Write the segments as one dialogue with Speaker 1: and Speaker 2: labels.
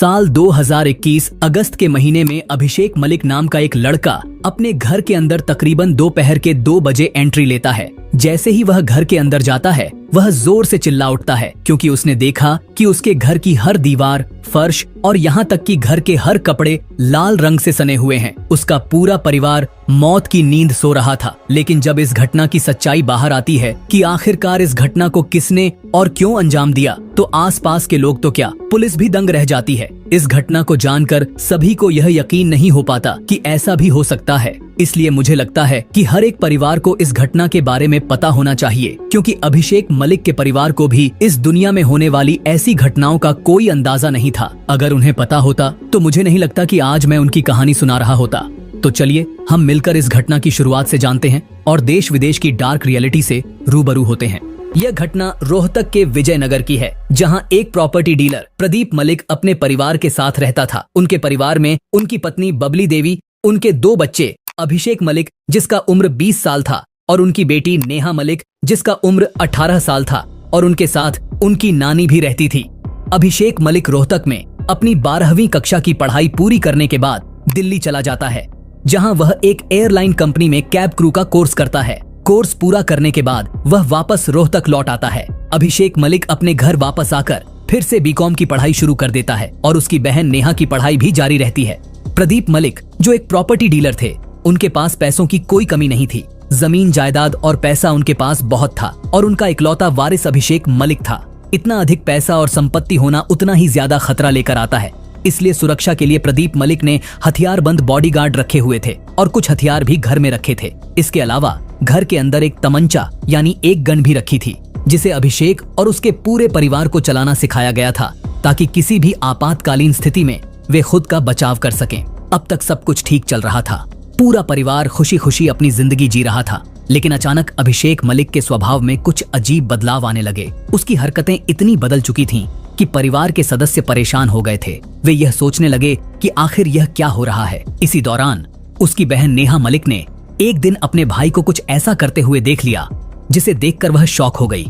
Speaker 1: साल 2021 अगस्त के महीने में अभिषेक मलिक नाम का एक लड़का अपने घर के अंदर तकरीबन दोपहर के 2 बजे एंट्री लेता है। जैसे ही वह घर के अंदर जाता है वह जोर से चिल्ला उठता है क्योंकि उसने देखा कि उसके घर की हर दीवार, फर्श और यहाँ तक कि घर के हर कपड़े लाल रंग से सने हुए हैं। उसका पूरा परिवार मौत की नींद सो रहा था। लेकिन जब इस घटना की सच्चाई बाहर आती है कि आखिरकार इस घटना को किसने और क्यों अंजाम दिया, तो आसपास के लोग तो क्या, पुलिस भी दंग रह जाती है। इस घटना को जानकर सभी को यह यकीन नहीं हो पाता कि ऐसा भी हो सकता है। इसलिए मुझे लगता है कि हर एक परिवार को इस घटना के बारे में पता होना चाहिए, क्योंकि अभिषेक मलिक के परिवार को भी इस दुनिया में होने वाली ऐसी घटनाओं का कोई अंदाजा नहीं था। अगर उन्हें पता होता तो मुझे नहीं लगता कि आज मैं उनकी कहानी सुना रहा होता। तो चलिए हम मिलकर इस घटना की शुरुआत से जानते हैं और देश विदेश की डार्क रियलिटी से रूबरू होते हैं। यह घटना रोहतक के विजयनगर की है, जहां एक प्रॉपर्टी डीलर प्रदीप मलिक अपने परिवार के साथ रहता था। उनके परिवार में उनकी पत्नी बबली देवी, उनके 2 बच्चे अभिषेक मलिक जिसका उम्र 20 साल था और उनकी बेटी नेहा मलिक जिसका उम्र 18 साल था, और उनके साथ उनकी नानी भी रहती थी। अभिषेक मलिक रोहतक में अपनी 12वीं कक्षा की पढ़ाई पूरी करने के बाद दिल्ली चला जाता है, जहां वह एक एयरलाइन कंपनी में कैब क्रू का कोर्स करता है। कोर्स पूरा करने के बाद वह वापस रोहतक लौट आता है। अभिषेक मलिक अपने घर वापस आकर फिर से बीकॉम की पढ़ाई शुरू कर देता है और उसकी बहन नेहा की पढ़ाई भी जारी रहती है। प्रदीप मलिक जो एक प्रॉपर्टी डीलर थे, उनके पास पैसों की कोई कमी नहीं थी। जमीन जायदाद और पैसा उनके पास बहुत था और उनका इकलौता वारिस अभिषेक मलिक था। इतना अधिक पैसा और संपत्ति होना उतना ही ज्यादा खतरा लेकर आता है। इसलिए सुरक्षा के लिए प्रदीप मलिक ने हथियारबंद बॉडीगार्ड रखे हुए थे और कुछ हथियार भी घर में रखे थे। इसके अलावा घर के अंदर एक तमंचा यानी एक गन भी रखी थी, जिसे अभिषेक और उसके पूरे परिवार को चलाना सिखाया गया था, ताकि किसी भी आपातकालीन स्थिति में वे खुद का बचाव कर सकें। अब तक सब कुछ ठीक चल रहा था। पूरा परिवार खुशी खुशी अपनी जिंदगी जी रहा था। लेकिन अचानक अभिषेक मलिक के स्वभाव में कुछ अजीब बदलाव आने लगे। उसकी हरकतें इतनी बदल चुकी थीं कि परिवार के सदस्य परेशान हो गए थे। वे यह सोचने लगे कि आखिर यह क्या हो रहा है। इसी दौरान उसकी बहन नेहा मलिक ने एक दिन अपने भाई को कुछ ऐसा करते हुए देख लिया, जिसे देखकर वह शॉक हो गई।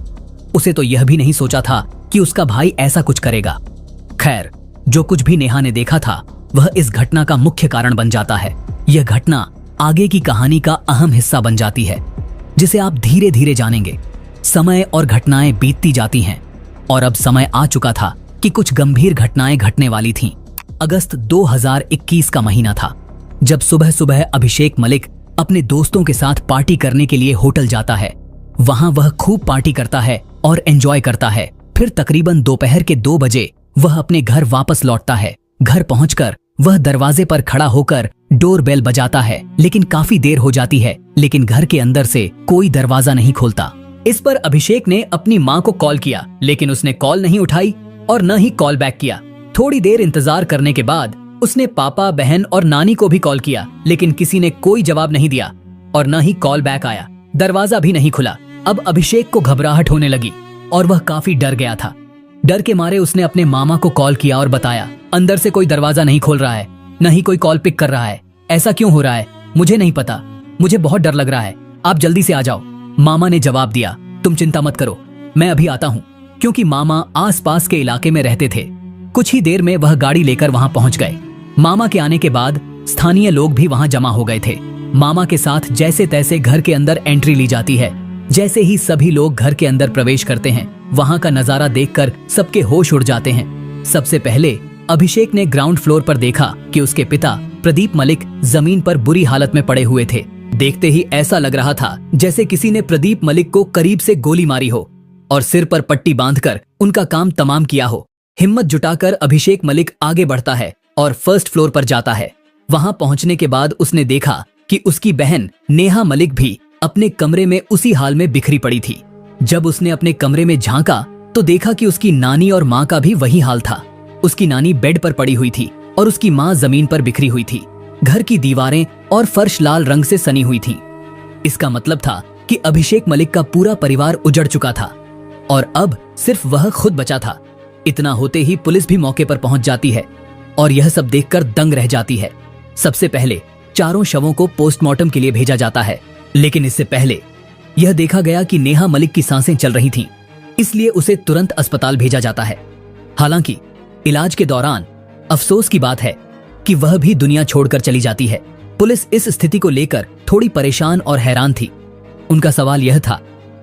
Speaker 1: उसे तो यह भी नहीं सोचा था कि उसका भाई ऐसा कुछ करेगा। खैर, जो कुछ भी नेहा ने देखा था वह इस घटना का मुख्य कारण बन जाता है। यह घटना आगे की कहानी का अहम हिस्सा बन जाती है, जिसे आप धीरे धीरे जानेंगे। समय और घटनाएं बीतती जाती हैं और अब समय आ चुका था कि कुछ गंभीर घटनाएं घटने वाली थीं। अगस्त 2021 का महीना था, जब सुबह सुबह अभिषेक मलिक अपने दोस्तों के साथ पार्टी करने के लिए होटल जाता है। वहां वह खूब पार्टी करता है और एंजॉय करता है। फिर तकरीबन दोपहर के 2 बजे वह अपने घर वापस लौटता है। घर पहुंचकर वह दरवाजे पर खड़ा होकर डोरबेल बजाता है, लेकिन काफी देर हो जाती है, लेकिन घर के अंदर से कोई दरवाजा नहीं खोलता। इस पर अभिषेक ने अपनी माँ को कॉल किया, लेकिन उसने कॉल नहीं उठाई और न ही कॉल बैक किया। थोड़ी देर इंतजार करने के बाद उसने पापा, बहन और नानी को भी कॉल किया, लेकिन किसी ने कोई जवाब नहीं दिया और न ही कॉल बैक आया। दरवाजा भी नहीं खुला। अब अभिषेक को घबराहट होने लगी और वह काफी डर गया था। डर के मारे उसने अपने मामा को कॉल किया और बताया, अंदर से कोई दरवाजा नहीं खोल रहा है, न ही कोई कॉल पिक कर रहा है। ऐसा क्यों हो रहा है मुझे नहीं पता, मुझे बहुत डर लग रहा है, आप जल्दी से आ जाओ। मामा ने जवाब दिया, तुम चिंता मत करो, मैं अभी आता हूँ। क्योंकि मामा आसपास के इलाके में रहते थे, कुछ ही देर में वह गाड़ी लेकर वहां पहुंच गए। मामा के आने के बाद स्थानीय लोग भी वहां जमा हो गए थे। मामा के साथ जैसे तैसे घर के अंदर एंट्री ली जाती है। जैसे ही सभी लोग घर के अंदर प्रवेश करते हैं, वहां का नजारा देखकर सबके होश उड़ जाते हैं। सबसे पहले अभिषेक ने ग्राउंड फ्लोर पर देखा कि उसके पिता प्रदीप मलिक जमीन पर बुरी हालत में पड़े हुए थे। देखते ही ऐसा लग रहा था जैसे किसी ने प्रदीप मलिक को करीब से गोली मारी हो और सिर पर पट्टी बांधकर उनका काम तमाम किया हो। हिम्मत जुटाकर अभिषेक मलिक आगे बढ़ता है और फर्स्ट फ्लोर पर जाता है। वहां पहुंचने के बाद उसने देखा कि उसकी बहन नेहा मलिक भी अपने कमरे में उसी हाल में बिखरी पड़ी थी। जब उसने अपने कमरे में झांका तो देखा कि उसकी नानी और माँ का भी वही हाल था। उसकी नानी बेड पर पड़ी हुई थी और उसकी माँ जमीन पर बिखरी हुई थी। घर की दीवारें और फर्श लाल रंग से सनी हुई थी। इसका मतलब था कि अभिषेक मलिक का पूरा परिवार उजड़ चुका था और अब सिर्फ वह खुद बचा था। इतना होते ही पुलिस भी मौके पर पहुंच जाती है और यह सब देखकर दंग रह जाती है। सबसे पहले चारों शवों को पोस्टमार्टम के लिए भेजा जाता है, लेकिन इससे पहले यह देखा गया कि नेहा मलिक की सांसें चल रही थीं, इसलिए उसे तुरंत अस्पताल भेजा जाता है। हालांकि इलाज के दौरान अफसोस की बात है कि वह भी दुनिया छोड़कर चली जाती है। पुलिस इस स्थिति को लेकर थोड़ी परेशान और हैरान थी। उनका सवाल यह था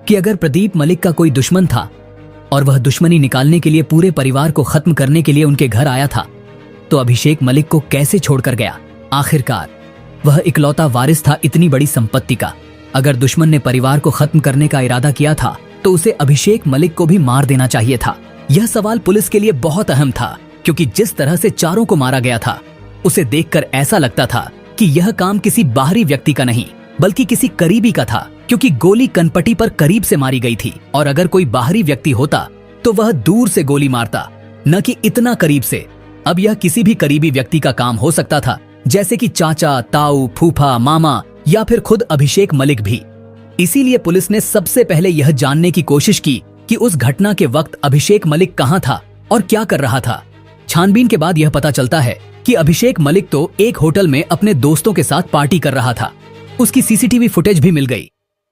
Speaker 1: कि अगर प्रदीप मलिक का कोई दुश्मन था और वह दुश्मनी निकालने के लिए पूरे परिवार को खत्म करने के लिए उनके घर आया था, तो अभिषेक मलिक को कैसे छोड़कर गया? आखिरकार वह इकलौता वारिस था इतनी बड़ी संपत्ति का। अगर दुश्मन ने परिवार को खत्म करने का इरादा किया था तो उसे अभिषेक मलिक को भी मार देना चाहिए था। यह सवाल पुलिस के लिए बहुत अहम था, क्योंकि जिस तरह से चारों को मारा गया था, उसे देखकर ऐसा लगता था कि यह काम किसी बाहरी व्यक्ति का नहीं बल्कि किसी करीबी का था, क्योंकि गोली कनपटी पर करीब से मारी गई थी और अगर कोई बाहरी व्यक्ति होता तो वह दूर से गोली मारता, न कि इतना करीब से। अब यह किसी भी करीबी व्यक्ति का काम हो सकता था, जैसे कि चाचा, ताऊ, फूफा, मामा या फिर खुद अभिषेक मलिक भी। इसीलिए पुलिस ने सबसे पहले यह जानने की कोशिश की कि उस घटना के वक्त अभिषेक मलिक कहां था और क्या कर रहा था। छानबीन के बाद यह पता चलता है कि अभिषेक मलिक तो एक होटल में अपने दोस्तों के साथ पार्टी कर रहा था। उसकी सीसीटीवी फुटेज भी मिल गई,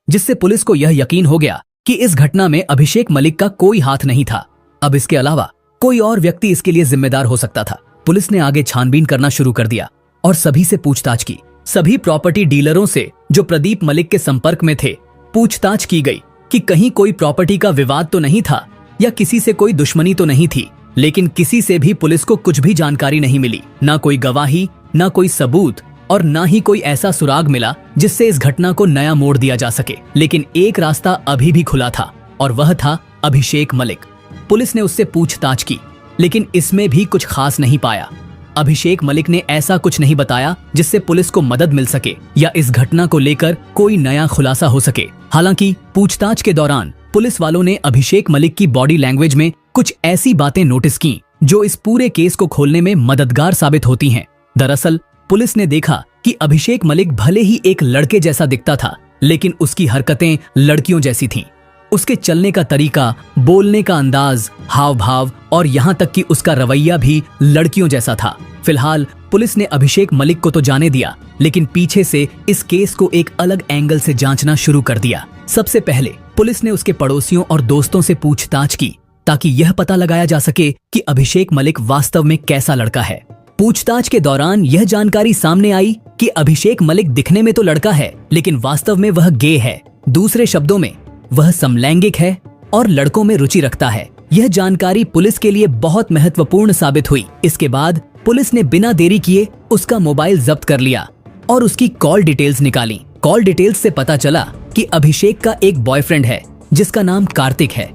Speaker 1: जिससे पुलिस को यह यकीन हो गया कि इस घटना में अभिषेक मलिक का कोई हाथ नहीं था। अब इसके अलावा कोई और व्यक्ति इसके लिए जिम्मेदार हो सकता था। पुलिस ने आगे छानबीन करना शुरू कर दिया और सभी से पूछताछ की। सभी प्रॉपर्टी डीलरों से जो प्रदीप मलिक के संपर्क में थे पूछताछ की गई कि कहीं कोई प्रॉपर्टी का विवाद तो नहीं था या किसी से कोई दुश्मनी तो नहीं थी, लेकिन किसी से भी पुलिस को कुछ भी जानकारी नहीं मिली। ना कोई गवाही, ना कोई सबूत और ना ही कोई ऐसा सुराग मिला जिससे इस घटना को नया मोड़ दिया जा सके। लेकिन एक रास्ता अभी भी खुला था और वह था अभिषेक मलिक। पुलिस ने उससे पूछताछ की, लेकिन इसमें भी कुछ खास नहीं पाया। अभिषेक मलिक ने ऐसा कुछ नहीं बताया जिससे पुलिस को मदद मिल सके या इस घटना को लेकर कोई नया खुलासा हो सके। हालांकि पूछताछ के दौरान पुलिस वालों ने अभिषेक मलिक की बॉडी लैंग्वेज में कुछ ऐसी बातें नोटिस की जो इस पूरे केस को खोलने में मददगार साबित होती हैं। दरअसल पुलिस ने देखा कि अभिषेक मलिक भले ही एक लड़के जैसा दिखता था, लेकिन उसकी हरकतें लड़कियों जैसी थीं। उसके चलने का तरीका, बोलने का अंदाज, हाव भाव और यहाँ तक कि उसका रवैया भी लड़कियों जैसा था। फिलहाल पुलिस ने अभिषेक मलिक को तो जाने दिया, लेकिन पीछे से इस केस को एक अलग एंगल से जांचना शुरू कर दिया। सबसे पहले पुलिस ने उसके पड़ोसियों और दोस्तों से पूछताछ की ताकि यह पता लगाया जा सके कि अभिषेक मलिक वास्तव में कैसा लड़का है। पूछताछ के दौरान यह जानकारी सामने आई कि अभिषेक मलिक दिखने में तो लड़का है, लेकिन वास्तव में वह गे है। दूसरे शब्दों में वह समलैंगिक है और लड़कों में रुचि रखता है। यह जानकारी पुलिस के लिए बहुत महत्वपूर्ण साबित हुई। इसके बाद पुलिस ने बिना देरी किए उसका मोबाइल जब्त कर लिया और उसकी कॉल डिटेल्स निकाली। कॉल डिटेल्स से पता चला कि अभिषेक का एक बॉयफ्रेंड है जिसका नाम कार्तिक है।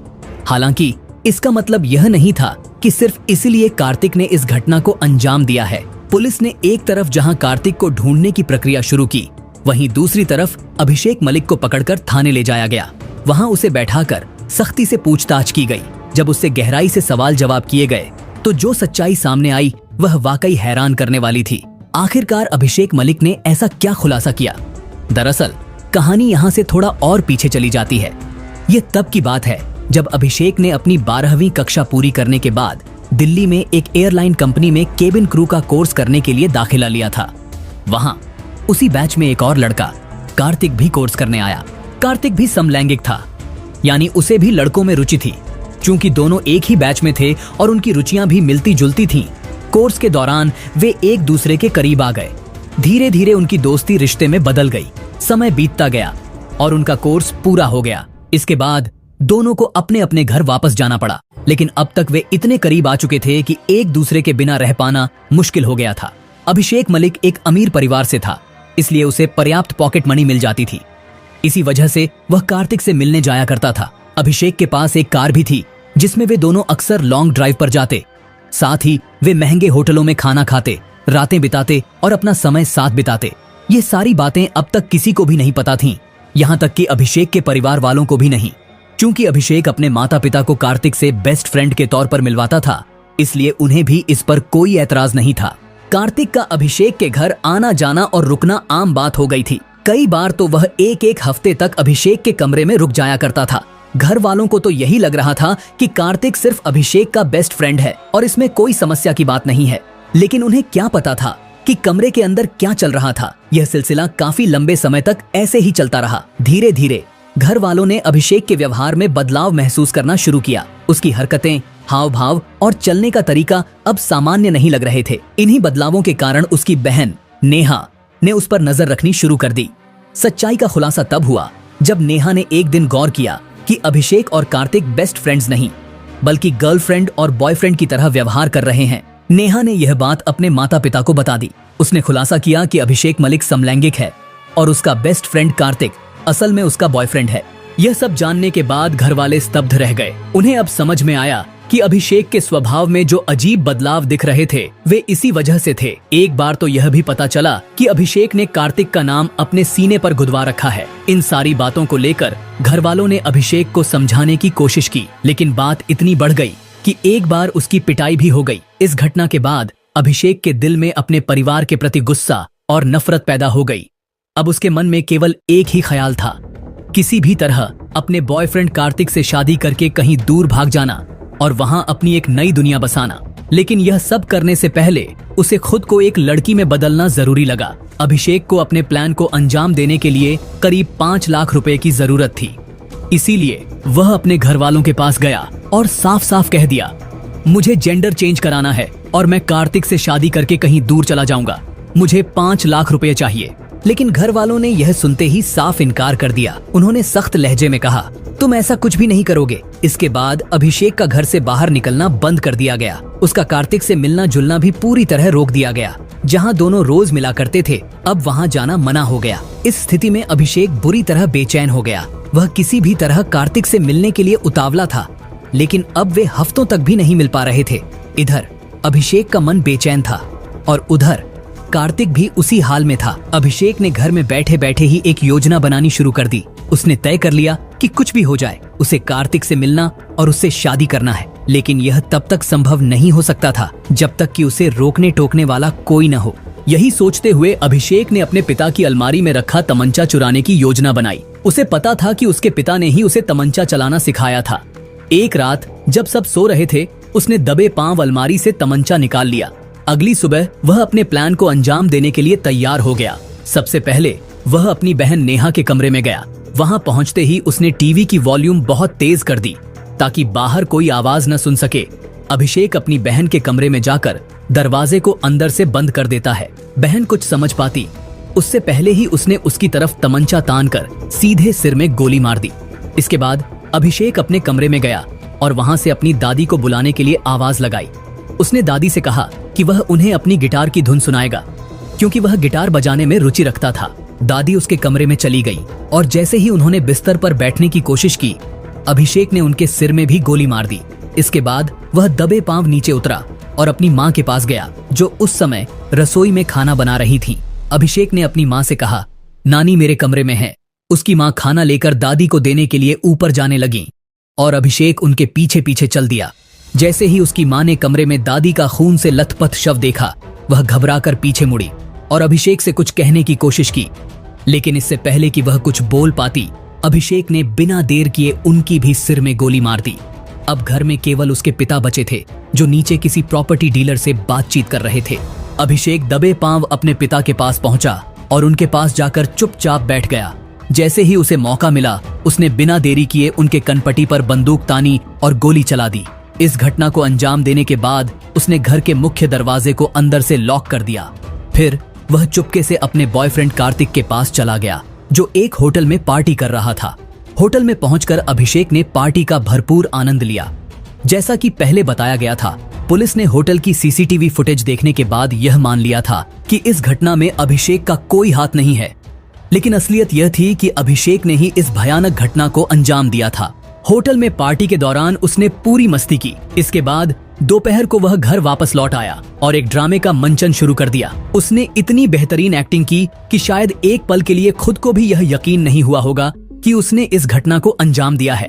Speaker 1: हालांकि इसका मतलब यह नहीं था कि सिर्फ इसलिए कार्तिक ने इस घटना को अंजाम दिया है। पुलिस ने एक तरफ जहां कार्तिक को ढूंढने की प्रक्रिया शुरू की, वहीं दूसरी तरफ अभिषेक मलिक को पकड़कर थाने ले जाया गया। वहां उसे बैठाकर सख्ती से पूछताछ की गई। जब उससे गहराई से सवाल जवाब किए गए तो जो सच्चाई सामने आई वह वाकई हैरान करने वाली थी। आखिरकार अभिषेक मलिक ने ऐसा क्या खुलासा किया? दरअसल कहानी यहाँ से थोड़ा और पीछे चली जाती है। ये तब की बात है जब अभिषेक ने अपनी 12वीं कक्षा पूरी करने के बाद दिल्ली में एक एयरलाइन कंपनी में केबिन क्रू का कोर्स करने के लिए दाखिला लिया था। वहां उसी बैच में एक और लड़का कार्तिक भी कोर्स करने आया। कार्तिक भी समलैंगिक था, यानी उसे भी लड़कों में रुचि थी। चूंकि दोनों एक ही बैच में थे और उनकी रुचियां भी मिलती जुलती थीं, कोर्स के दौरान वे एक दूसरे के करीब आ गए। धीरे धीरे उनकी दोस्ती रिश्ते में बदल गई। समय बीतता गया और उनका कोर्स पूरा हो गया। इसके बाद दोनों को अपने अपने घर वापस जाना पड़ा, लेकिन अब तक वे इतने करीब आ चुके थे कि एक दूसरे के बिना रह पाना मुश्किल हो गया था। अभिषेक मलिक एक अमीर परिवार से था, इसलिए उसे पर्याप्त पॉकेट मनी मिल जाती थी। इसी वजह से वह कार्तिक से मिलने जाया करता था। अभिषेक के पास एक कार भी थी जिसमें वे दोनों अक्सर लॉन्ग ड्राइव पर जाते। साथ ही वे महंगे होटलों में खाना खाते, रातें बिताते और अपना समय साथ बिताते। ये सारी बातें अब तक किसी को भी नहीं पता थीं, यहाँ तक कि अभिषेक के परिवार वालों को भी नहीं। चूंकि अभिषेक अपने माता पिता को कार्तिक से बेस्ट फ्रेंड के तौर पर मिलवाता था, इसलिए उन्हें भी इस पर कोई ऐतराज नहीं था। कार्तिक का अभिषेक के घर आना जाना और रुकना आम बात हो गई थी। कई बार तो वह एक एक हफ्ते तक अभिषेक के कमरे में रुक जाया करता था। घर वालों को तो यही लग रहा था कि कार्तिक सिर्फ अभिषेक का बेस्ट फ्रेंड है और इसमें कोई समस्या की बात नहीं है। लेकिन उन्हें क्या पता था कि कमरे के अंदर क्या चल रहा था। यह सिलसिला काफी लंबे समय तक ऐसे ही चलता रहा। धीरे धीरे घर वालों ने अभिषेक के व्यवहार में बदलाव महसूस करना शुरू किया। उसकी हरकतें हाव भाव और चलने का तरीका अब सामान्य नहीं लग रहे थे। इन्हीं बदलावों के कारण उसकी बहन नेहा ने उस पर नजर रखनी शुरू कर दी। सच्चाई का खुलासा तब हुआ जब नेहा ने एक दिन गौर किया कि अभिषेक और कार्तिक बेस्ट फ्रेंड्स नहीं बल्कि गर्लफ्रेंड और बॉयफ्रेंड की तरह व्यवहार कर रहे हैं। नेहा ने यह बात अपने माता पिता को बता दी। उसने खुलासा किया कि अभिषेक मलिक समलैंगिक है और उसका बेस्ट फ्रेंड कार्तिक असल में उसका बॉयफ्रेंड है। यह सब जानने के बाद घर वाले स्तब्ध रह गए। उन्हें अब समझ में आया कि अभिषेक के स्वभाव में जो अजीब बदलाव दिख रहे थे वे इसी वजह से थे। एक बार तो यह भी पता चला कि अभिषेक ने कार्तिक का नाम अपने सीने पर गुदवा रखा है। इन सारी बातों को लेकर घर वालों ने अभिषेक को समझाने की कोशिश की, लेकिन बात इतनी बढ़ गई कि एक बार उसकी पिटाई भी हो गई। इस घटना के बाद अभिषेक के दिल में अपने परिवार के प्रति गुस्सा और नफरत पैदा हो गई। अब उसके मन में केवल एक ही ख्याल था, किसी भी तरह अपने बॉयफ्रेंड कार्तिक से शादी करके कहीं दूर भाग जाना और वहां अपनी एक नई दुनिया बसाना। लेकिन यह सब करने से पहले उसे खुद को एक लड़की में बदलना जरूरी लगा। अभिषेक को अपने प्लान को अंजाम देने के लिए करीब 5 लाख रुपए की जरूरत थी। इसीलिए वह अपने घर वालों के पास गया और साफ साफ कह दिया, मुझे जेंडर चेंज कराना है और मैं कार्तिक से शादी करके कहीं दूर चला जाऊंगा। मुझे 5 लाख रुपए चाहिए। लेकिन घर वालों ने यह सुनते ही साफ इनकार कर दिया। उन्होंने सख्त लहजे में कहा, तुम ऐसा कुछ भी नहीं करोगे। इसके बाद अभिषेक का घर से बाहर निकलना बंद कर दिया गया। उसका कार्तिक से मिलना जुलना भी पूरी तरह रोक दिया गया। जहां दोनों रोज मिला करते थे, अब वहां जाना मना हो गया। इस स्थिति में अभिषेक बुरी तरह बेचैन हो गया। वह किसी भी तरह कार्तिक से मिलने के लिए उतावला था, लेकिन अब वे हफ्तों तक भी नहीं मिल पा रहे थे। इधर अभिषेक का मन बेचैन था और उधर कार्तिक भी उसी हाल में था। अभिषेक ने घर में बैठे बैठे ही एक योजना बनानी शुरू कर दी। उसने तय कर लिया कि कुछ भी हो जाए उसे कार्तिक से मिलना और उससे शादी करना है। लेकिन यह तब तक संभव नहीं हो सकता था जब तक कि उसे रोकने टोकने वाला कोई न हो। यही सोचते हुए अभिषेक ने अपने पिता की अलमारी में रखा तमंचा चुराने की योजना बनाई। उसे पता था कि उसके पिता ने ही उसे तमंचा चलाना सिखाया था। एक रात जब सब सो रहे थे, उसने दबे पांव अलमारी से तमंचा निकाल लिया। अगली सुबह वह अपने प्लान को अंजाम देने के लिए तैयार हो गया। सबसे पहले वह अपनी बहन नेहा के कमरे में गया। वहां पहुंचते ही उसने टीवी की वॉल्यूम बहुत तेज कर दी ताकि बाहर कोई आवाज न सुन सके। अभिषेक अपनी बहन के कमरे में जाकर दरवाजे को अंदर से बंद कर देता है। बहन कुछ समझ पाती उससे पहले ही उसने उसकी तरफ तमंचा तानकर सीधे सिर में गोली मार दी। इसके बाद अभिषेक अपने कमरे में गया और वहां से अपनी दादी को बुलाने के लिए आवाज लगाई। उसने दादी से कहा कि वह उन्हें अपनी गिटार की धुन सुनाएगा, क्योंकि वह गिटार बजाने में रुचि रखता था। दादी उसके कमरे में चली गई और जैसे ही उन्होंने बिस्तर पर बैठने की कोशिश की, अभिषेक ने उनके सिर में भी गोली मार दी। इसके बाद वह दबे पांव नीचे उतरा और अपनी माँ के पास गया, जो उस समय रसोई में खाना बना रही थी। अभिषेक ने अपनी माँ से कहा, नानी मेरे कमरे में है। उसकी माँ खाना लेकर दादी को देने के लिए ऊपर जाने लगी और अभिषेक उनके पीछे पीछे चल दिया। जैसे ही उसकी माँ ने कमरे में दादी का खून से लथपथ शव देखा, वह घबराकर पीछे मुड़ी और अभिषेक से कुछ कहने की कोशिश की। लेकिन इससे पहले कि वह कुछ बोल पाती, अभिषेक ने बिना देर किए उनकी भी सिर में गोली मार दी। अब घर में केवल उसके पिता बचे थे, जो नीचे किसी प्रॉपर्टी डीलर से बातचीत कर रहे थे। अभिषेक दबे पांव अपने पिता के पास पहुंचा और उनके पास जाकर चुपचाप बैठ गया। जैसे ही उसे मौका मिला, उसने बिना देरी किए उनके कनपटी पर बंदूक तानी और गोली चला दी। इस घटना को अंजाम देने के बाद उसने घर के मुख्य दरवाजे को अंदर से लॉक कर दिया। फिर वह चुपके से अपने बॉयफ्रेंड कार्तिक के पास चला गया, जो एक होटल में पार्टी कर रहा था। होटल में पहुंचकर अभिषेक ने पार्टी का भरपूर आनंद लिया। जैसा कि पहले बताया गया था, पुलिस ने होटल की सीसीटीवी फुटेज देखने के बाद यह मान लिया था कि इस घटना में अभिषेक का कोई हाथ नहीं है। लेकिन असलियत यह थी कि अभिषेक ने ही इस भयानक घटना को अंजाम दिया था। होटल में पार्टी के दौरान उसने पूरी मस्ती की। इसके बाद दोपहर को वह घर वापस लौट आया और एक ड्रामे का मंचन शुरू कर दिया। उसने इतनी बेहतरीन एक्टिंग की कि शायद एक पल के लिए खुद को भी यह यकीन नहीं हुआ होगा कि उसने इस घटना को अंजाम दिया है।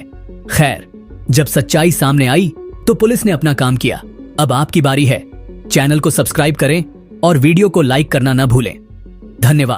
Speaker 1: खैर, जब सच्चाई सामने आई तो पुलिस ने अपना काम किया। अब आपकी बारी है। चैनल को सब्सक्राइब करें और वीडियो को लाइक करना न भूलें। धन्यवाद।